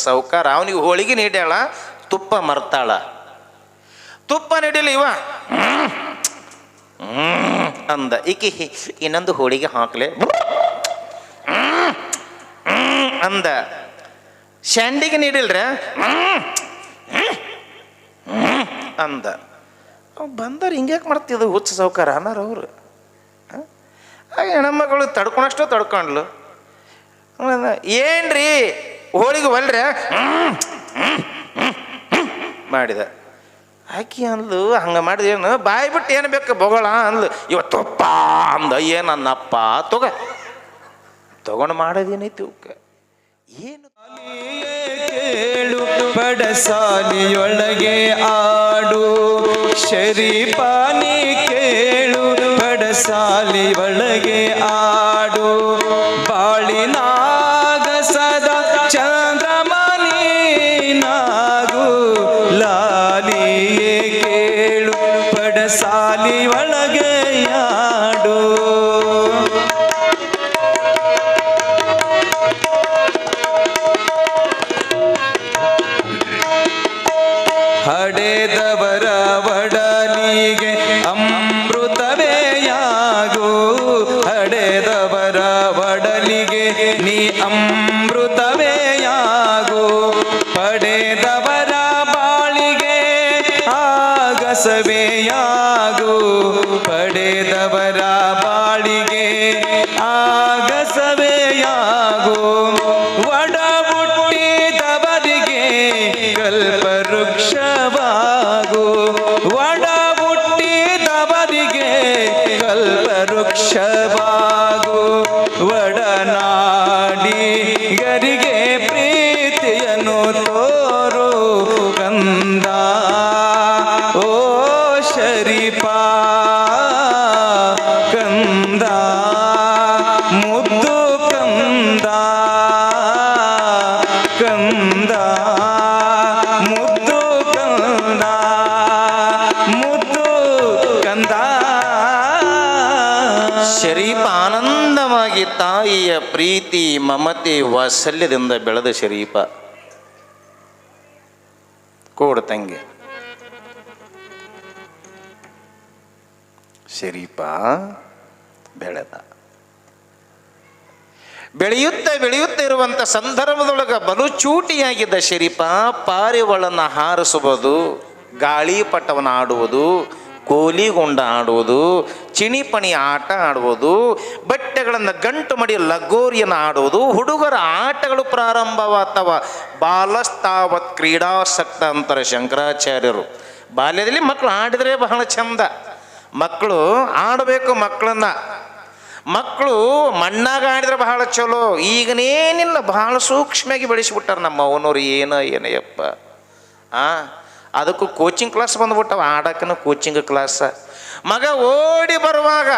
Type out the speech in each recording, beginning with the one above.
ಸಾವುಕಾರ ಅವನಿಗೆ ಹೋಳಿಗೆ ನೀಡ್ಯಾಳ, ತುಪ್ಪ ಮರ್ತಾಳ. ತುಪ್ಪ ನೀಡಿಲ್ಲ ಇವ ಅಂದ. ಈಕಿ ಇನ್ನೊಂದು ಹೋಳಿಗೆ ಹಾಕ್ಲೆ ಅಂದ. ಶಾಂಡಿಗೆ ನೀಡಿಲ್ರ ಅಂದ. ಬಂದವ್ರು ಹಿಂಗ್ಯಾಕೆ ಮಾಡ್ತಿದ್ದು ಹುಚ್ಚ ಸಾವುಕಾರ ಅನ್ನಾರ ಅವರು. ಆಗ ಹೆಣ್ಮಗಳು ತಡ್ಕೊಳಷ್ಟು ತಡ್ಕೊಂಡ್ಲು. ಏನ್ರಿ ಹೋಳಿಗೆ ಒಲ್ರ ಮಾಡಿದ. ಆಕಿ ಅಂದ್ಲು ಹಂಗೆ ಮಾಡಿದ ಏನು ಬಾಯಿ ಬಿಟ್ಟು ಏನು ಬೇಕು ಬೊಗಳ ಅಂದ್ಲು. ಇವತ್ತಪ್ಪ ಅಂದ. ಏನನ್ನಪ್ಪ ತಗೊಂಡು ಮಾಡೋದೇನೈತಿ ಅವಕ್ಕೆ ಏನು ಕೇಳು ಬಡಸಾಲಿಯೊಳಗೆ ಆಡು ಶರೀಪಾನಿ ಕೇಳು ಬಡಸಾಲಿ ಒಳಗೆ ಆಡು ಬಾಳಿನಾಗ ಸದಾ ಚಂದ್ರಮಣಿ ನಾಗು ಲಾಲಿಯೇ ಕೇಳು ಬಡಸಾಲಿ ಒಳಗೆ ಆಡು. ಹಡೆದವರ ಒಡಲಿಗೆ ಅಮೃತವೇಯಾಗು ಹಡೆದವರ ಒಡಲಿಗೆ ನೀ ಅಮೃತವೇಯಾಗು ಪಡೆದವರ ಬಾಳಿಗೆ ಆಗಸವೇಯಾಗು ಪಡೆದವರ ಬಾಳಿಗೆ ಆಗಸವೇಯಾಗು ಒಡಬುಟ್ಟಿದವರಿಗೆ ಕಲ್ಪವೃಕ್ಷವಾಗು ಒಡಬುಟ್ಟಿದವರಿಗೆ ಕಲ್ಪವೃಕ್ಷವಾಗು ಒಡನಾಡಿಗರಿಗೆ ಪ್ರೀತಿಯನ್ನು ತೋರು ಕಂದ ಓ ಶರೀಫಾ ಕಂದ ಮುದ್ದು ಕಂದ ಕಂದ ಮುದ್ದು ಕಂದ ಮುದ್ದು ಕಂದ. ಶರೀಫ ಆನಂದವಾಗಿ ತಾಯಿಯ ಪ್ರೀತಿ ಮಮತೆ ವಾತ್ಸಲ್ಯದಿಂದ ಬೆಳೆದ ಶರೀಫ ಕೋಡು ತಂಗಿ ಶರೀಫ ಬೆಳೆದ. ಬೆಳೆಯುತ್ತಾ ಇರುವಂಥ ಸಂದರ್ಭದೊಳಗೆ ಬಲು ಚೂಟಿಯಾಗಿದ್ದ ಶರೀಫ ಪಾರಿವಾಳನ ಹಾರಿಸುವುದು, ಗಾಳಿಪಟವನ್ನು ಆಡುವುದು, ಕೋಲಿಗೊಂಡ ಆಡುವುದು, ಚಿಣಿಪಣಿ ಆಟ ಆಡುವುದು, ಬಟ್ಟೆಗಳನ್ನು ಗಂಟು ಮಡಿ ಲಗೋರಿಯನ್ನು ಆಡುವುದು, ಹುಡುಗರ ಆಟಗಳು ಪ್ರಾರಂಭವಾಗ್ತವ. ಬಾಲಸ್ತಾವತ್ ಕ್ರೀಡಾಸಕ್ತ ಅಂತಾರೆ ಶಂಕರಾಚಾರ್ಯರು. ಬಾಲ್ಯದಲ್ಲಿ ಮಕ್ಕಳು ಆಡಿದರೆ ಬಹಳ ಚಂದ. ಮಕ್ಕಳು ಆಡಬೇಕು. ಮಕ್ಕಳು ಮಣ್ಣಾಗ ಆಡಿದ್ರೆ ಬಹಳ ಚಲೋ. ಈಗನೇನಿಲ್ಲ, ಬಹಳ ಸೂಕ್ಷ್ಮವಾಗಿ ಬೆಳೆಸಿಬಿಟ್ಟಾರ ನಮ್ಮ ಅವನವ್ರು. ಏನಯ್ಯಪ್ಪ ಅದಕ್ಕೂ ಕೋಚಿಂಗ್ ಕ್ಲಾಸ್ ಬಂದ್ಬಿಟ್ಟವ. ಆಡಕ್ಕೂ ಕೋಚಿಂಗ್ ಕ್ಲಾಸ್. ಮಗ ಓಡಿ ಬರುವಾಗ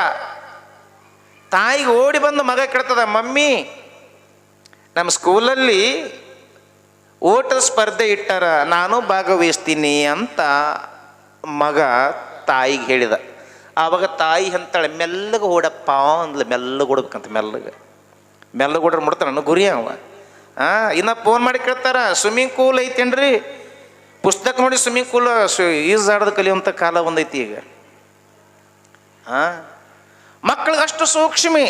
ತಾಯಿಗೆ ಓಡಿ ಬಂದು ಮಗ ಕೇಳ್ತದ, ಮಮ್ಮಿ ನಮ್ಮ ಸ್ಕೂಲಲ್ಲಿ ಓಟದ ಸ್ಪರ್ಧೆ ಇಟ್ಟಾರ, ನಾನು ಭಾಗವಹಿಸ್ತೀನಿ ಅಂತ ಮಗ ತಾಯಿಗೆ ಹೇಳಿದ. ಆವಾಗ ತಾಯಿ ಅಂತಾಳೆ, ಮೆಲ್ಲಗೆ ಓಡಪ್ಪ ಅಂದ್ಲು. ಮೆಲ್ಲಗೆ ಓಡ್ಬೇಕಂತ. ಮೆಲ್ಲಗೆ ಓಡ್ರೆ ಮುಡ್ತಾನೆ ನನ್ನ ಗುರಿ ಅವ. ಇನ್ನು ಫೋನ್ ಮಾಡಿ ಕೇಳ್ತಾರ, ಸ್ವಿಮ್ಮಿಂಗ್ ಪೂಲ್ ಐತೇನ್ರಿ? ಪುಸ್ತಕ ನೋಡಿ ಸ್ವಿಮ್ಮಿಂಗ್ ಪೂಲ್ ಈಜಾಡೋದು ಕಲಿಯುವಂಥ ಕಾಲ ಬಂದೈತಿ ಈಗ. ಮಕ್ಕಳಿಗೆ ಅಷ್ಟು ಸೂಕ್ಷ್ಮಿ.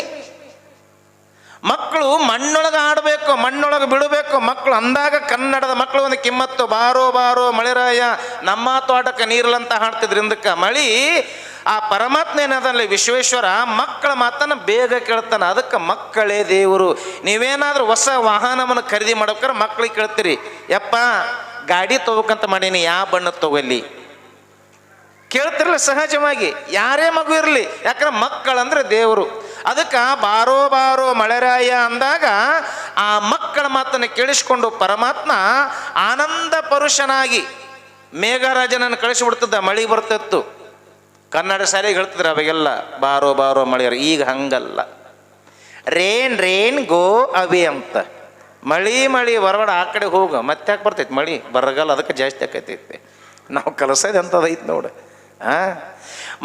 ಮಕ್ಕಳು ಮಣ್ಣೊಳಗೆ ಆಡಬೇಕು, ಮಣ್ಣೊಳಗೆ ಬಿಡಬೇಕು. ಮಕ್ಕಳು ಅಂದಾಗ ಕನ್ನಡದ ಮಕ್ಕಳು ಒಂದು ಕಿಮ್ಮತ್ತು. ಬಾರೋ ಬಾರೋ ಮಳೆರಾಯ ನಮ್ಮ ತೋಟಕ್ಕೆ ನೀರಲ್ಲಂತ ಹಾಡ್ತಿದ್ರು ಹಿಂದಕ್ಕೆ. ಮಳಿ ಆ ಪರಮಾತ್ಮ ಏನದಲ್ಲಿ ವಿಶ್ವೇಶ್ವರ ಮಕ್ಕಳ ಮಾತನ್ನು ಬೇಗ ಕೇಳ್ತಾನೆ. ಅದಕ್ಕೆ ಮಕ್ಕಳೇ ದೇವರು. ನೀವೇನಾದರೂ ಹೊಸ ವಾಹನವನ್ನು ಖರೀದಿ ಮಾಡ್ಬೇಕಾದ್ರೆ ಮಕ್ಕಳಿಗೆ ಕೇಳ್ತೀರಿ, ಯಪ್ಪ ಗಾಡಿ ತೊಗೋಬೇಕಂತ ಮಾಡೀನಿ, ಯಾವ ಬಣ್ಣದ ತೊಗೊಲ್ಲಿ ಕೇಳ್ತಿರಲ್ಲ ಸಹಜವಾಗಿ. ಯಾರೇ ಮಗು ಇರಲಿ, ಯಾಕಂದ್ರೆ ಮಕ್ಕಳಂದ್ರೆ ದೇವರು. ಅದಕ್ಕೆ ಬಾರೋ ಬಾರೋ ಮಳೆರಾಯ ಅಂದಾಗ ಆ ಮಕ್ಕಳ ಮಾತನ್ನು ಕೇಳಿಸ್ಕೊಂಡು ಪರಮಾತ್ಮ ಆನಂದ ಪರುಷನಾಗಿ ಮೇಘರಾಜನನ್ನು ಕಳಿಸಿಬಿಡ್ತಿದ್ದ. ಮಳೆ ಬರ್ತಿತ್ತು. ಕನ್ನಡ ಶಾಲೆಗೆ ಹೇಳ್ತಿದ್ರು ಅವಾಗೆಲ್ಲ ಬಾರೋ ಬಾರೋ ಮಳೆಯರು. ಈಗ ಹಂಗಲ್ಲ. ರೇನ್ ರೇನ್ ಗೋ ಅವೇ ಅಂತ. ಮಳಿ ಹೊರಗಡೆ ಆ ಕಡೆ ಹೋಗು, ಮತ್ತೆ ಯಾಕೆ ಬರ್ತೈತಿ ಮಳಿ? ಬರಗಾಲ ಅದಕ್ಕೆ ಜಾಸ್ತಿ ಆಕೈತೈತಿ. ನಾವು ಕಲಿಸೋದು ಅಂಥದೈತಿ ನೋಡು.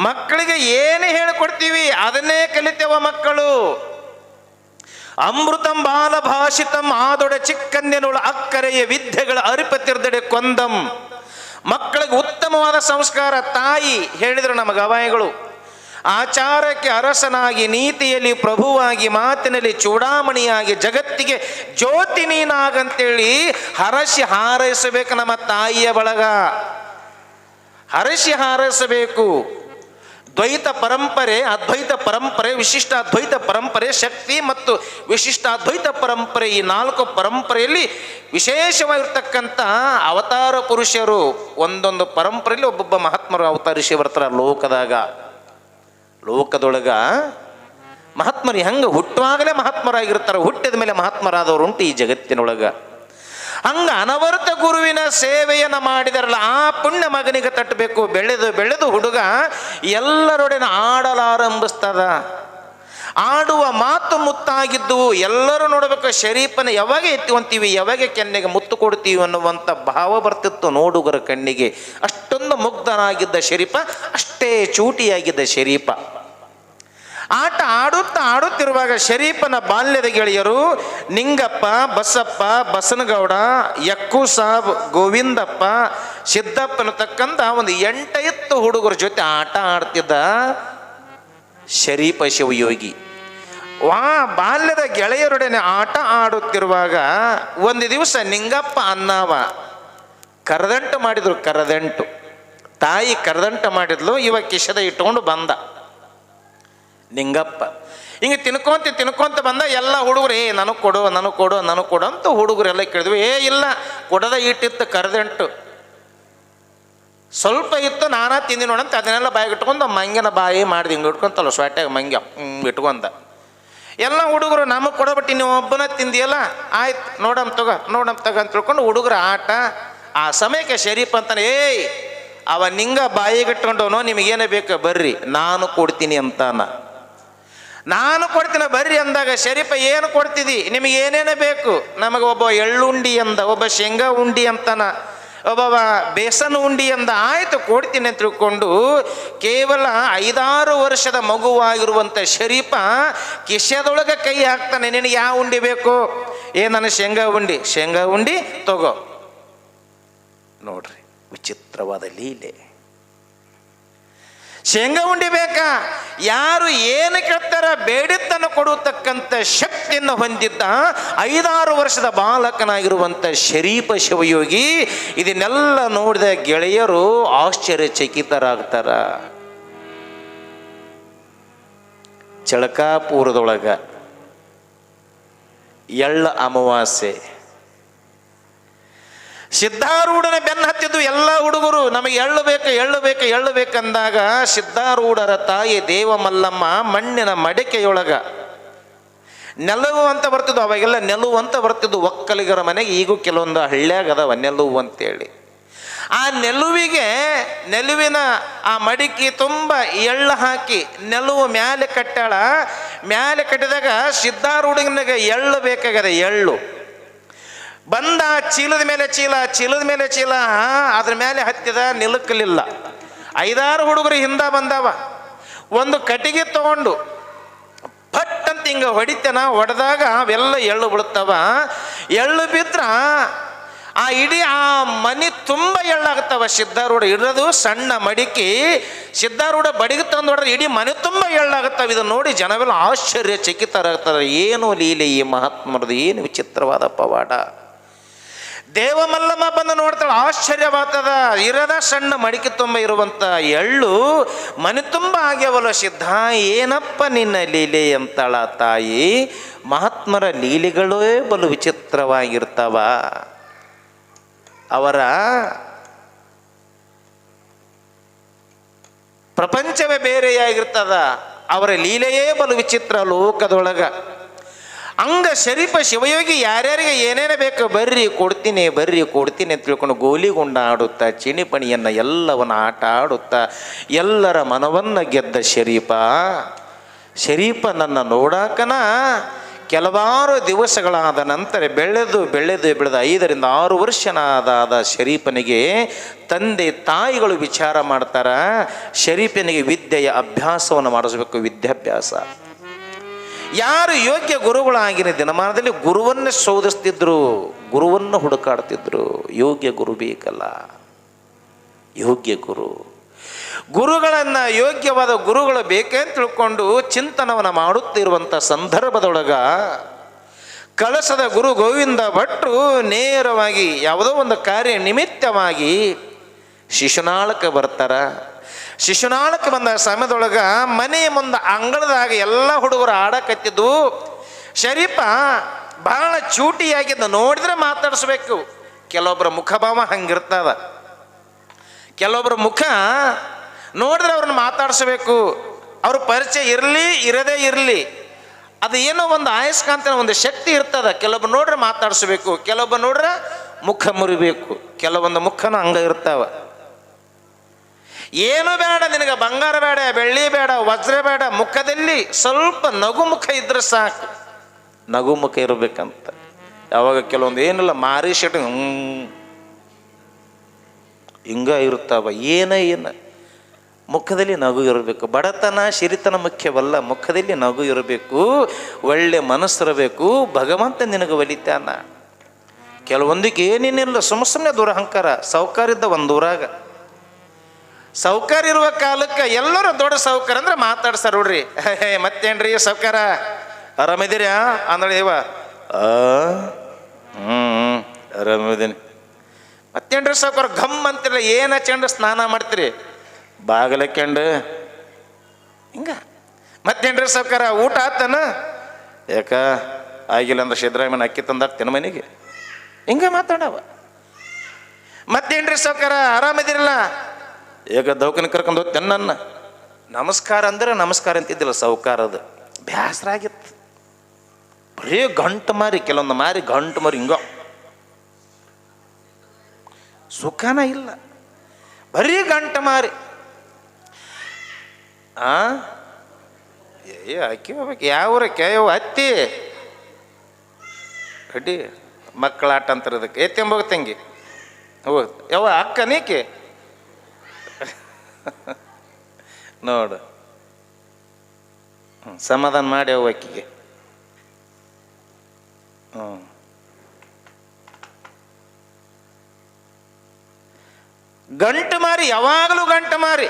ಮಕ್ಕಳಿಗೆ ಏನು ಹೇಳಿಕೊಡ್ತೀವಿ ಅದನ್ನೇ ಕಲಿತೇವ ಮಕ್ಕಳು. ಅಮೃತಂ ಬಾಲಭಾಷಿತಂ ಆದೊಡೆ ಚಿಕ್ಕನ್ಯನುಳ ಅಕ್ಕರೆಯ ವಿದ್ಯೆಗಳ ಅರಿಪತಿರ್ದಡೆ ಕೊಂದಂ. ಮಕ್ಕಳಿಗೆ ಉತ್ತಮವಾದ ಸಂಸ್ಕಾರ ತಾಯಿ ಹೇಳಿದರು ನಮ್ಮ ಗವಾಯಿಗಳು. ಆಚಾರಕ್ಕೆ ಅರಸನಾಗಿ, ನೀತಿಯಲ್ಲಿ ಪ್ರಭುವಾಗಿ, ಮಾತಿನಲ್ಲಿ ಚೂಡಾಮಣಿಯಾಗಿ, ಜಗತ್ತಿಗೆ ಜ್ಯೋತಿ ನೀನಾಗಂತೇಳಿ ಹರಸಿ ಹಾರೈಸಬೇಕು ನಮ್ಮ ತಾಯಿಯ ಬಳಗ. ಹರಸಿ ಹಾರೈಸಬೇಕು. ದ್ವೈತ ಪರಂಪರೆ, ಅದ್ವೈತ ಪರಂಪರೆ, ವಿಶಿಷ್ಟ ಅದ್ವೈತ ಪರಂಪರೆ, ಶಕ್ತಿ ಮತ್ತು ವಿಶಿಷ್ಟ ಅದ್ವೈತ ಪರಂಪರೆ, ಈ 4 ಪರಂಪರೆಯಲ್ಲಿ ವಿಶೇಷವಾಗಿರ್ತಕ್ಕಂಥ ಅವತಾರ ಪುರುಷರು. ಒಂದೊಂದು ಪರಂಪರೆಯಲ್ಲಿ ಒಬ್ಬೊಬ್ಬ ಮಹಾತ್ಮರು ಅವತರಿಸಿ ಬರ್ತಾರೆ ಲೋಕದೊಳಗ. ಮಹಾತ್ಮರು ಹೆಂಗೆ ಹುಟ್ಟುವಾಗಲೇ ಮಹಾತ್ಮರಾಗಿರ್ತಾರೆ, ಹುಟ್ಟಿದ ಮೇಲೆ ಮಹಾತ್ಮರಾದವರು ಉಂಟು ಈ ಜಗತ್ತಿನೊಳಗ. ಹಂಗ ಅನವರ್ತ ಗುರುವಿನ ಸೇವೆಯನ್ನು ಮಾಡಿದಾರಲ್ಲ, ಆ ಪುಣ್ಯ ಮಗನಿಗೆ ತಟ್ಟಬೇಕು. ಬೆಳೆದು ಹುಡುಗ ಎಲ್ಲರೊಡನೆ ಆಡಲಾರಂಭಿಸ್ತದ. ಆಡುವ ಮಾತು ಮುತ್ತಾಗಿದ್ದು ಎಲ್ಲರೂ ನೋಡಬೇಕು. ಶರೀಫನ ಯಾವಾಗ ಎತ್ತಿವಂತೀವಿ, ಯಾವಾಗ ಕೆನ್ನೆಗೆ ಮುತ್ತು ಕೊಡ್ತೀವಿ ಅನ್ನುವಂಥ ಭಾವ ಬರ್ತಿತ್ತು ನೋಡುಗರ ಕಣ್ಣಿಗೆ. ಅಷ್ಟೊಂದು ಮುಗ್ಧನಾಗಿದ್ದ ಶರೀಫ, ಅಷ್ಟೇ ಚೂಟಿಯಾಗಿದ್ದ ಶರೀಫ. ಆಟ ಆಡುತ್ತಿರುವಾಗ ಶರೀಫನ ಬಾಲ್ಯದ ಗೆಳೆಯರು ನಿಂಗಪ್ಪ, ಬಸಪ್ಪ, ಬಸನಗೌಡ, ಯಕ್ಕೂ ಸಾಬ್, ಗೋವಿಂದಪ್ಪ, ಸಿದ್ದಪ್ಪನತಕ್ಕಂಥ ಒಂದು 8 ಹುಡುಗರ ಜೊತೆ ಆಟ ಆಡ್ತಿದ್ದ ಶರೀಫ ಶಿವಯೋಗಿ. ಬಾಲ್ಯದ ಗೆಳೆಯರೊಡನೆ ಆಟ ಆಡುತ್ತಿರುವಾಗ ಒಂದು ದಿವಸ ನಿಂಗಪ್ಪ ಅನ್ನವ ಕರದಂಟು ಮಾಡಿದ್ರು. ತಾಯಿ ಕರದಂಟ ಮಾಡಿದ್ಲು. ಇವ ಕಿಶದ ಇಟ್ಕೊಂಡು ಬಂದ ನಿಂಗಪ್ಪ. ಹಿಂಗೆ ತಿನ್ಕೊಂತ ಬಂದ. ಎಲ್ಲ ಹುಡುಗರು ನನಗೆ ಕೊಡು ಅಂತ ಹುಡುಗರೆಲ್ಲ ಕೇಳಿದ್ವಿ. ಇಲ್ಲ ಕೊಡದ ಇಟ್ಟಿತ್ತು ಕರದಂಟು. ಸ್ವಲ್ಪ ಇತ್ತು, ನಾನಾ ತಿಂದಿ ನೋಡಂತ ಅದನ್ನೆಲ್ಲ ಬಾಯಿಗೆ ಇಟ್ಕೊಂಡು ಮಂಗ್ಯನ ಬಾಯಿ ಮಾಡಿದೆ. ಹಿಂಗೆ ಇಟ್ಕೊಂತಲ್ಲ ಸ್ವಾಟ್ಯಾಗ ಮಂಗ್ಯ ಇಟ್ಕೊಂಡ. ಎಲ್ಲ ಹುಡುಗರು ನಮಗೆ ಕೊಡಬಿಟ್ಟು ನೀವು ಒಬ್ಬನ ತಿಂದಿಯಲ್ಲ, ಆಯ್ತು ನೋಡಮ್ ತಗೋ ಅಂತ ತಿಳ್ಕೊಂಡು ಹುಡುಗರ ಆಟ. ಆ ಸಮಯಕ್ಕೆ ಶರೀಫ್ ಅಂತಾನೆ, ಅವ ನಿಂಗ ಬಾಯಿಗೆ ಇಟ್ಕೊಂಡವನೋ, ನಿಮಗೇನೇ ಬೇಕು ಬರ್ರಿ ನಾನು ಕೊಡ್ತೀನಿ ಅಂತಾನ. ನಾನು ಕೊಡ್ತೀನಿ ಬರ್ರಿ ಅಂದಾಗ ಶರೀಫ ಏನು ಕೊಡ್ತಿದ್ದಿ, ನಿಮಗೆ ಏನೇನೇ ಬೇಕು? ನಮಗೆ ಒಬ್ಬ ಎಳ್ಳುಂಡಿ ಅಂದ, ಒಬ್ಬ ಶೇಂಗಾ ಉಂಡಿ ಅಂತಾನ, ಒಬ್ಬ ಬೇಸನ್ ಉಂಡಿ ಅಂದ. ಆಯ್ತು ಕೊಡ್ತೀನಿ ಅಂತ ತಿಳ್ಕೊಂಡು ಕೇವಲ 5-6 ವರ್ಷದ ಮಗುವಾಗಿರುವಂಥ ಶರೀಫ ಕಿಶೆದೊಳಗೆ ಕೈ ಹಾಕ್ತಾನೆ. ನಿನಗೆ ಯಾವ ಉಂಡಿ ಬೇಕು? ನನಗೆ ಶೇಂಗಾ ಉಂಡಿ ತಗೋ. ನೋಡ್ರಿ ವಿಚಿತ್ರವಾದ ಲೀಲೆ. ಶೇಂಗಾ ಉಂಡಿ ಬೇಕಾ? ಯಾರು ಏನು ಕೇಳ್ತಾರ ಬೇಡಿದ್ದನ್ನು ಕೊಡುತ್ತಕ್ಕಂಥ ಶಕ್ತಿಯನ್ನು ಹೊಂದಿದ್ದ 5-6 ವರ್ಷದ ಬಾಲಕನಾಗಿರುವಂಥ ಶರೀಫ ಶಿವಯೋಗಿ. ಇದನ್ನೆಲ್ಲ ನೋಡಿದ ಗೆಳೆಯರು ಆಶ್ಚರ್ಯಚಕಿತರಾಗ್ತಾರ. ಚಳಕಾಪುರದೊಳಗ ಎಳ್ಳ ಅಮಾವಾಸ್ಯೆ. ಸಿದ್ಧಾರೂಢನ ಬೆನ್ನು ಹತ್ತಿದ್ದು ಎಲ್ಲ ಹುಡುಗರು. ನಮಗೆ ಎಳ್ಳು ಬೇಕಂದಾಗ ಸಿದ್ಧಾರೂಢರ ತಾಯಿ ದೇವಮಲ್ಲಮ್ಮ ಮಣ್ಣಿನ ಮಡಿಕೆಯೊಳಗ ನೆಲವು ಅಂತ ಬರ್ತಿದ್ವು. ಅವಾಗೆಲ್ಲ ನೆಲವು ಅಂತ ಬರ್ತಿದ್ವು ಒಕ್ಕಲಿಗರ ಮನೆಗೆ. ಈಗೂ ಕೆಲವೊಂದು ಹಳ್ಳ್ಯಾಗ ಅದಾವ ನೆಲವು ಅಂತೇಳಿ. ಆ ನೆಲುವಿನ ಆ ಮಡಿಕೆ ತುಂಬ ಎಳ್ಳು ಹಾಕಿ ನೆಲುವು ಮ್ಯಾಲೆ ಕಟ್ಟಾಳ. ಮ್ಯಾಲೆ ಕಟ್ಟಿದಾಗ ಸಿದ್ಧಾರೂಢನಿಗೆ ಎಳ್ಳು ಬೇಕಾಗದೆ. ಎಳ್ಳು ಬಂದ, ಚೀಲದ ಮೇಲೆ ಚೀಲ ಅದ್ರ ಮೇಲೆ ಹತ್ತಿದ, ನಿಲುಕಲಿಲ್ಲ. 5-6 ಹುಡುಗರು ಹಿಂದ ಬಂದವ. ಒಂದು ಕಟ್ಟಿಗೆ ತಗೊಂಡು ಪಟ್ ಅಂತ ಹಿಂಗೆ ಹೊಡೆದಾಗ ಅವೆಲ್ಲ ಎಳ್ಳು ಬೀಳ್ತಾವ. ಎಳ್ಳು ಬಿದ್ರ ಇಡೀ ಆ ಮನೆ ತುಂಬ ಎಳ್ಳಾಗ್ತಾವ. ಸಿದ್ಧಾರೂಢ ಇರೋದು ಸಣ್ಣ ಮಡಿಕೆ, ಸಿದ್ಧಾರೂಢ ಬಡಿಗೆ ತಂದು ಹೊಡೆದ್ರೆ ಇಡೀ ಮನೆ ತುಂಬ ಎಳ್ಳಾಗುತ್ತವೆ. ಇದನ್ನು ನೋಡಿ ಜನವೆಲ್ಲ ಆಶ್ಚರ್ಯಚಕಿತರಾಗ್ತಾರೆ. ಏನು ಲೀಲೆ ಈ ಮಹಾತ್ಮರದು, ಏನು ವಿಚಿತ್ರವಾದ ಪವಾಡ. ದೇವಮಲ್ಲಮ್ಮ ಬಂದು ನೋಡ್ತಾಳೆ, ಆಶ್ಚರ್ಯವಾಗ್ತದ. ಇರದ ಸಣ್ಣ ಮಡಿಕೆ ತುಂಬ ಇರುವಂಥ ಎಳ್ಳು ಮನೆ ತುಂಬ ಆಗ್ಯವಲ್ಲ ಸಿದ್ಧ, ಏನಪ್ಪ ನಿನ್ನ ಲೀಲೆ ಅಂತಾಳ ತಾಯಿ. ಮಹಾತ್ಮರ ಲೀಲೆಗಳೇ ಬಲು ವಿಚಿತ್ರವಾಗಿರ್ತಾವ. ಅವರ ಪ್ರಪಂಚವೇ ಬೇರೆಯಾಗಿರ್ತದ, ಅವರ ಲೀಲೆಯೇ ಬಲು ವಿಚಿತ್ರ ಲೋಕದೊಳಗ. ಹಂಗ ಶರೀಫ ಶಿವಯೋಗಿ ಯಾರ್ಯಾರಿಗೆ ಏನೇನೇ ಬೇಕು ಬರ್ರಿ ಕೊಡ್ತೀನಿ ಅಂತ ತಿಳ್ಕೊಂಡು ಗೋಲಿಗುಂಡ ಆಡುತ್ತಾ ಚಿಣಿಪಣಿಯನ್ನು ಎಲ್ಲವನ್ನು ಆಟ ಆಡುತ್ತಾ ಎಲ್ಲರ ಮನವನ್ನು ಗೆದ್ದ ಶರೀಫ ನನ್ನ ನೋಡಾಕನ ಕೆಲವಾರು ದಿವಸಗಳಾದ ನಂತರ ಬೆಳೆದು 5-6 ವರ್ಷನಾದ ಶರೀಫನಿಗೆ ತಂದೆ ತಾಯಿಗಳು ವಿಚಾರ ಮಾಡ್ತಾರ. ಶರೀಫನಿಗೆ ವಿದ್ಯೆಯ ಅಭ್ಯಾಸವನ್ನು ಮಾಡಿಸ್ಬೇಕು, ವಿದ್ಯಾಭ್ಯಾಸ. ಯಾರು ಯೋಗ್ಯ ಗುರುಗಳಾಗಿನ ದಿನಮಾನದಲ್ಲಿ ಗುರುವನ್ನು ಶೋಧಿಸ್ತಿದ್ರು, ಗುರುವನ್ನು ಹುಡುಕಾಡ್ತಿದ್ರು. ಯೋಗ್ಯ ಗುರು ಬೇಕಲ್ಲ, ಯೋಗ್ಯ ಗುರುಗಳನ್ನು ಯೋಗ್ಯವಾದ ಗುರುಗಳು ಬೇಕೇ ಅಂತ ತಿಳ್ಕೊಂಡು ಚಿಂತನವನ್ನು ಮಾಡುತ್ತಿರುವಂಥ ಸಂದರ್ಭದೊಳಗ ಕಳಸದ ಗುರು ಗೋವಿಂದ ಭಟ್ರು ನೇರವಾಗಿ ಯಾವುದೋ ಒಂದು ಕಾರ್ಯ ನಿಮಿತ್ತವಾಗಿ ಶಿಶುನಾಳಕ್ಕೆ ಬರ್ತಾರ. ಶಿಶುನಾಳಕ್ಕೆ ಬಂದ ಸಮಯದೊಳಗೆ ಮನೆಯ ಮುಂದೆ ಅಂಗಳದಾಗ ಎಲ್ಲ ಹುಡುಗರು ಆಡಕತ್ತಿದ್ದು. ಶರೀಫ ಬಹಳ ಚೂಟಿಯಾಗಿದ್ದು, ನೋಡಿದ್ರೆ ಮಾತಾಡಿಸ್ಬೇಕು. ಕೆಲವೊಬ್ಬರ ಮುಖಭಾವ ಹಂಗಿರ್ತದ, ಕೆಲವೊಬ್ಬರ ಮುಖ ನೋಡಿದ್ರೆ ಅವ್ರನ್ನ ಮಾತಾಡಿಸ್ಬೇಕು. ಅವ್ರ ಪರಿಚಯ ಇರಲಿ ಇರದೇ ಇರಲಿ, ಅದು ಏನೋ ಒಂದು ಆಯಸ್ಕಾಂತ ಒಂದು ಶಕ್ತಿ ಇರ್ತದ. ಕೆಲವೊಬ್ಬರು ನೋಡ್ರೆ ಮಾತಾಡಿಸ್ಬೇಕು, ಕೆಲವೊಬ್ಬರು ನೋಡ್ರೆ ಮುಖ ಮುರಿಬೇಕು. ಕೆಲವೊಂದು ಮುಖನ ಹಂಗ ಇರ್ತಾವ. ಏನು ಬೇಡ ನಿನಗೆ, ಬಂಗಾರ ಬೇಡ, ಬೆಳ್ಳಿ ಬೇಡ, ವಜ್ರ ಬೇಡ, ಮುಖದಲ್ಲಿ ಸ್ವಲ್ಪ ನಗು ಮುಖ ಇದ್ರೆ ಸಾಕು. ನಗು ಮುಖ ಇರಬೇಕಂತ. ಯಾವಾಗ ಕೆಲವೊಂದು ಏನಿಲ್ಲ ಮಾರಿ ಶೆಟ್ ಹಿಂಗ ಇರ್ತಾವ. ಏನ ಮುಖದಲ್ಲಿ ನಗು ಇರಬೇಕು. ಬಡತನ ಸಿರಿತನ ಮುಖ್ಯವಲ್ಲ, ಮುಖದಲ್ಲಿ ನಗು ಇರಬೇಕು, ಒಳ್ಳೆ ಮನಸ್ಸಿರಬೇಕು. ಭಗವಂತ ನಿನಗೆ ಒಲಿತಾನ. ಕೆಲವೊಂದಿಗೆ ಏನೇನಿಲ್ಲ, ಸುಮ್ಮನೆ ದುರಹಂಕಾರ. ಸೌಕಾರಿದ್ದ ಒಂದು ಊರಾಗ ಸೌಕಾರ ಇರುವ ಕಾಲಕ್ಕೆ ಎಲ್ಲರೂ ದೊಡ್ಡ ಸೌಕಾರ ಅಂದ್ರೆ ಮಾತಾಡ್ಸಾರ. ನೋಡ್ರಿ, ಮತ್ತೇನ್ರಿ ಸೌಕಾರ ಆರಾಮಿದ್ದೀರಾ ಅಂದ್ರೆ ಇವ ಆರಾಮಿದ್ದೀನಿ. ಮತ್ತೇನ್ರಿ ಸೌಕಾರ ಘಮ್ ಅಂತಿಲ್ಲ, ಏನು ಹಚ್ಕೊಂಡು ಸ್ನಾನ ಮಾಡ್ತೀರಿ? ಬಾಗಲಕ್ಕೆಂಡು ಹಿಂಗ. ಮತ್ತೇನ್ರಿ ಸೌಕಾರ ಊಟ ಆತನ? ಯಾಕ ಆಗಿಲ್ಲ ಅಂದ್ರೆ ಸಿದ್ದರಾಮಯ್ಯನ ಅಕ್ಕಿ ತಂದಾಕ್ತೇನೆ ಮನೆಗೆ. ಹಿಂಗ ಮಾತಾಡವ. ಮತ್ತೇನ್ರಿ ಸೌಕಾರ ಆರಾಮಿದಿರಲ್ಲ? ಈಗ ದೌಖಾನೆ ಕರ್ಕೊಂಡು ಹೋಗ್ತೇನೆ ನನ್ನ. ನಮಸ್ಕಾರ ಅಂದ್ರೆ ನಮಸ್ಕಾರ ಅಂತಿದ್ದಿಲ್ಲ ಸೌಕಾರದು. ಬೇಸರ ಆಗಿತ್ತು. ಬರೀ ಗಂಟು ಮಾರಿ, ಕೆಲವೊಂದು ಮಾರಿ ಗಂಟು ಮಾರಿ ಹಿಂಗ ಸುಖನ ಇಲ್ಲ, ಬರೀ ಗಂಟು ಮಾರಿ. ಅಕ್ಕಿ ಹೋಗ್ಬೇಕು. ಯಾವ್ರಕ್ಕೆ ಯಾವ ಹತ್ತಿ ಅಡ್ಡಿ ಮಕ್ಕಳ ಆಟ ಅಂತಾರೆ ಅದಕ್ಕೆ. ಎತ್ತೆಂಬೋಗ ತಂಗಿ ಹೋಗ ಯಾವ ಅಕ್ಕ ನೀಕೆ ನೋಡು. ಸಮಾಧಾನ ಮಾಡಿ ಅವು ಅಕ್ಕಿಗೆ. ಗಂಟು ಮಾರಿ, ಯಾವಾಗಲೂ ಗಂಟು ಮಾರಿ.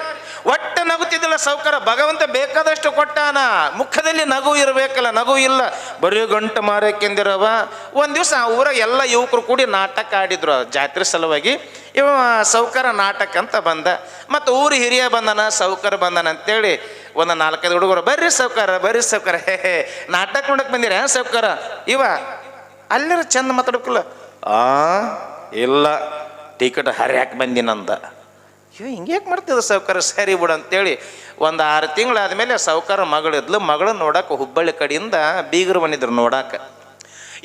ಒಟ್ಟು ನಗುತ್ತಿದ್ದಿಲ್ಲ ಸೌಕರ. ಭಗವಂತ ಬೇಕಾದಷ್ಟು ಕೊಟ್ಟಾನ, ಮುಖದಲ್ಲಿ ನಗು ಇರಬೇಕಲ್ಲ, ನಗು ಇಲ್ಲ, ಬರೀ ಗಂಟು ಮಾರಕ್ಕೆಂದಿರವ. ಒಂದು ದಿವಸ ಆ ಊರಾಗ ಎಲ್ಲ ಯುವಕರು ಕೂಡಿ ನಾಟಕ ಆಡಿದ್ರು ಜಾತ್ರೆ ಸಲುವಾಗಿ. ಇವ ಸೌಕರ ನಾಟಕ ಅಂತ ಬಂದ. ಮತ್ತು ಊರು ಹಿರಿಯ ಬಂದನ, ಸೌಕರ ಬಂದನ ಅಂತೇಳಿ ಒಂದು 4-5 ಹುಡುಗರು, ಬರ್ರಿ ಸೌಕರ ಬರ್ರಿ ಸೌಕರ, ನಾಟಕ ನೋಡಕ್ಕೆ ಬಂದಿರ ಸೌಕರ. ಇವ ಅಲ್ಲರ ಚಂದ ಮಾತಾಡ್ಬೇಕಲ್ಲ. ಇಲ್ಲ ಟಿಕೆಟ್ ಹರ್ಯಾಕೆ ಬಂದಿನಂದ. ಇವ ಹಿಂಗ್ಯಾಕೆ ಮಾಡ್ತಿದ್ದ ಸೌಕರ? ಸರಿ ಬಿಡು ಅಂತೇಳಿ ಒಂದು 6 ತಿಂಗಳಾದಮೇಲೆ ಸೌಕರ ಮಗಳಿದ್ಲು. ಮಗಳನ್ನ ನೋಡಕ್ಕೆ ಹುಬ್ಬಳ್ಳಿ ಕಡೆಯಿಂದ ಬೀಗರು ಬಂದಿದ್ರು ನೋಡಕ್ಕೆ.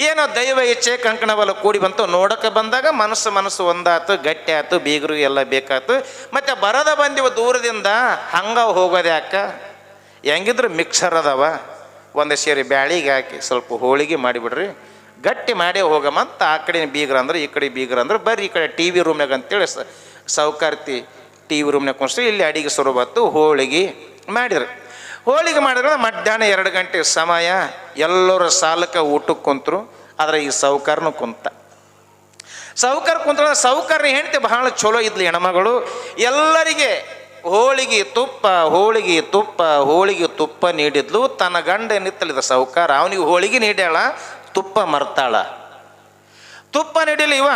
ಏನೋ ದೈವ ಇಚ್ಛೆ ಕಂಕಣವಲ್ಲ ಕೂಡಿ ಬಂತು. ನೋಡಕ್ಕೆ ಬಂದಾಗ ಮನಸ್ಸು ಒಂದಾತು, ಗಟ್ಟಿ ಆಯ್ತು, ಬೀಗರು ಎಲ್ಲ ಬೇಕಾಯ್ತು. ಮತ್ತು ಬರದ ಬಂದಿವ ದೂರದಿಂದ, ಹಂಗ ಹೋಗೋದು ಯಾಕ? ಹೆಂಗಿದ್ರು ಮಿಕ್ಸರ್ ಅದಾವ, ಒಂದು ಸೇರಿ ಬ್ಯಾಳಿಗೆ ಹಾಕಿ ಸ್ವಲ್ಪ ಹೋಳಿಗೆ ಮಾಡಿಬಿಡ್ರಿ, ಗಟ್ಟಿ ಮಾಡೇ ಹೋಗಮಂತ. ಆ ಕಡೆ ಬೀಗ್ರ ಅಂದ್ರೆ ಈ ಕಡೆ ಬೀಗ್ರ ಅಂದ್ರೆ ಬರ್ರಿ ಈ ಕಡೆ ಟಿ ವಿ ರೂಮ್ನಾಗ ಅಂತೇಳಿ ಸೌಕಾರ್ತಿ ಟಿ ವಿ ರೂಮ್ನಾಗ ಕುಣಿಸ್ರಿ. ಇಲ್ಲಿ ಅಡಿಗೆ ಶುರು ಬಂತು, ಹೋಳಿಗೆ ಮಾಡಿದ್ರು. ಹೋಳಿಗೆ ಮಾಡಿದ್ರೆ ಮಧ್ಯಾಹ್ನ 2 ಗಂಟೆ ಸಮಯ. ಎಲ್ಲರ ಸಾಲಕ್ಕೆ ಊಟಕ್ಕೆ ಕುಂತರು. ಆದರೆ ಈ ಸೌಕಾರನು ಕುಂತ. ಸೌಕರ್ ಕುಂತ. ಸೌಕರ್ಯ ಹೆಂಡತಿ ಬಹಳ ಚಲೋ ಇದ್ಲಿ, ಹೆಣ್ಮಗಳು. ಎಲ್ಲರಿಗೆ ಹೋಳಿಗೆ ತುಪ್ಪ ಹೋಳಿಗೆ ತುಪ್ಪ ಹೋಳಿಗೆ ತುಪ್ಪ ನೀಡಿದ್ಲು. ತನ್ನ ಗಂಡ ನಿತ್ತಲಿದ ಸೌಕಾರ, ಅವನಿಗೆ ಹೋಳಿಗೆ ನೀಡ್ಯಾಳ, ತುಪ್ಪ ಮರ್ತಾಳ. ತುಪ್ಪ ನೀಡಿಲ್ಲ ಇವ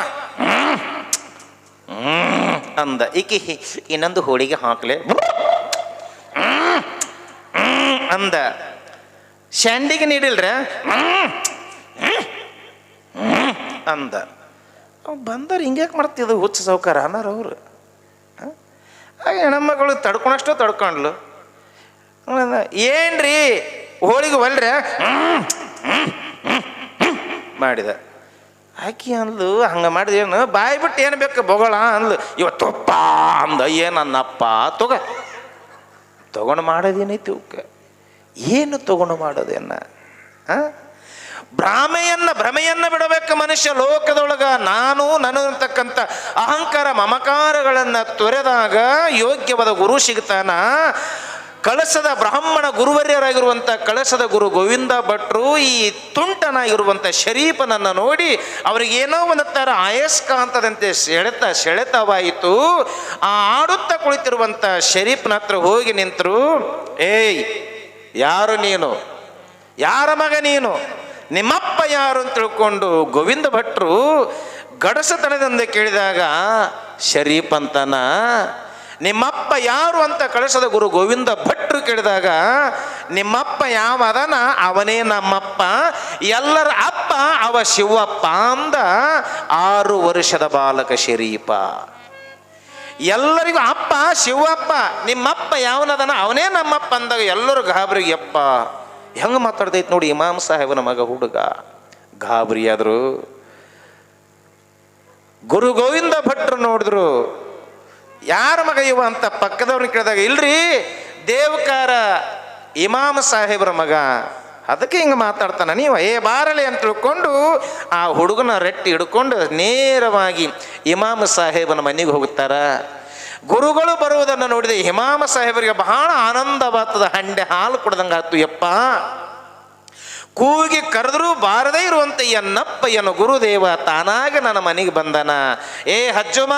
ಅಂದ. ಈಕಿ ಇನ್ನೊಂದು ಹೋಳಿಗೆ ಹಾಕ್ಲೆ ಅಂದ. ಶಾಂಡಿಗೆ ನೀಡಿಲ್ರ ಅಂದ. ಬಂದವ್ರು ಹಿಂಗ್ಯಾಕೆ ಮಾಡ್ತಿದ್ದು ಹುಚ್ಚ ಸೌಕಾರ ಅನ್ನಾರ ಅವರು. ಹೆಣ್ಮಗಳು ತಡ್ಕೊಂಡಷ್ಟು ತಡ್ಕೊಂಡ್ಲು. ಏನ್ರಿ ಹೋಳಿಗೆ ಒಲ್ರ ಮಾಡಿದ. ಆಕಿ ಅಂದ್ಲು, ಹಂಗೆ ಮಾಡಿದ ಏನು ಬಾಯಿ ಬಿಟ್ಟು ಏನು ಬೇಕು ಬೊಗಳ ಅಂದ್ಲು. ಇವತ್ತಪ್ಪ ಅಂದ. ಏನನ್ನಪ್ಪ ತಗೊಂಡು ಮಾಡೋದೇನೈತಿ ಅವಕ್ಕೆ? ಏನು ತಗೊಂಡು ಮಾಡೋದೇನ? ಭ್ರಮೆಯನ್ನು ಬಿಡಬೇಕು ಮನುಷ್ಯ ಲೋಕದೊಳಗ. ನಾನು ನಾನು ಅಂತಕ್ಕಂಥ ಅಹಂಕಾರ ಮಮಕಾರಗಳನ್ನು ತೊರೆದಾಗ ಯೋಗ್ಯವಾದ ಗುರು ಸಿಗ್ತಾನ. ಕಳಸದ ಬ್ರಾಹ್ಮಣ ಗುರುವರ್ಯರಾಗಿರುವಂಥ ಕಳಸದ ಗುರು ಗೋವಿಂದ ಭಟ್ರು ಈ ತುಂಟನಾಗಿರುವಂಥ ಶರೀಫನನ್ನು ನೋಡಿ ಅವರಿಗೇನೋ ಒಂದು ಥರ ಆಯಸ್ಕಾಂತದಂತೆ ಸೆಳೆತವಾಯಿತು. ಆ ಆಡುತ್ತಾ ಕುಳಿತಿರುವಂಥ ಶರೀಫ್ನ ಹತ್ರ ಹೋಗಿ ನಿಂತರು. ಏಯ್, ಯಾರು ನೀನು? ಯಾರ ಮಗ ನೀನು? ನಿಮ್ಮಪ್ಪ ಯಾರು ಅಂತ ತಿಳ್ಕೊಂಡು ಗೋವಿಂದ ಭಟ್ರು ಗಡಸತನದಿಂದ ಕೇಳಿದಾಗ ಶರೀಫ್ ಅಂತನ. ನಿಮ್ಮಪ್ಪ ಯಾರು ಅಂತ ಕಳಸದ ಗುರು ಗೋವಿಂದ ಭಟ್ರು ಕೇಳಿದಾಗ ನಿಮ್ಮಪ್ಪ ಯಾವ ಅದನ ಅವನೇ ನಮ್ಮಪ್ಪ, ಎಲ್ಲರ ಅಪ್ಪ ಅವ ಶಿವಪ್ಪ ಅಂದ 6 ವರ್ಷದ ಬಾಲಕ ಶರೀಫ. ಎಲ್ಲರಿಗೂ ಅಪ್ಪ ಶಿವಪ್ಪ, ನಿಮ್ಮಪ್ಪ ಯಾವನದನ ಅವನೇ ನಮ್ಮಪ್ಪ ಅಂದಾಗ ಎಲ್ಲರೂ ಗಾಬರಿಗೆ, ಯಪ್ಪ ಹೆಂಗೆ ಮಾತಾಡ್ತೈತೆ ನೋಡಿ ಇಮಾಮ್ ಸಾಹೇಬನ ಮಗ ಹುಡುಗ. ಗಾಬರಿ ಆದ್ರು. ಗುರು ಗೋವಿಂದ ಭಟ್ರು ನೋಡಿದ್ರು, ಯಾರ ಮಗ ಇವ ಅಂತ ಪಕ್ಕದವ್ರನ್ನ ಕೇಳಿದಾಗ, ಇಲ್ರಿ ದೇವಕಾರ ಇಮಾಮ್ ಸಾಹೇಬ್ರ ಮಗ, ಅದಕ್ಕೆ ಹಿಂಗೆ ಮಾತಾಡ್ತಾನ ನೀವು, ಬಾರಲಿ ಅಂತ ತಿಳ್ಕೊಂಡು ಆ ಹುಡುಗನ ರೆಟ್ಟಿ ಹಿಡ್ಕೊಂಡು ನೇರವಾಗಿ ಇಮಾಮ್ ಸಾಹೇಬನ ಮನೆಗೆ ಹೋಗ್ತಾರ. ಗುರುಗಳು ಬರುವುದನ್ನು ನೋಡಿದ ಇಮಾಮ್ ಸಾಹೇಬರಿಗೆ ಬಹಳ ಆನಂದವಾಗ್ತದ. ಹಂಡೆ ಹಾಲು ಕುಡ್ದಂಗೆ ಆಯ್ತು. ಯಪ್ಪ, ಕೂಗಿ ಕರೆದರೂ ಬಾರದೇ ಇರುವಂತ ಎನ್ನಪ್ಪ ಎನ್ನು ಗುರುದೇವ ತಾನಾಗ ನನ್ನ ಮನೆಗೆ ಬಂದನ. ಹಜ್ಜುಮ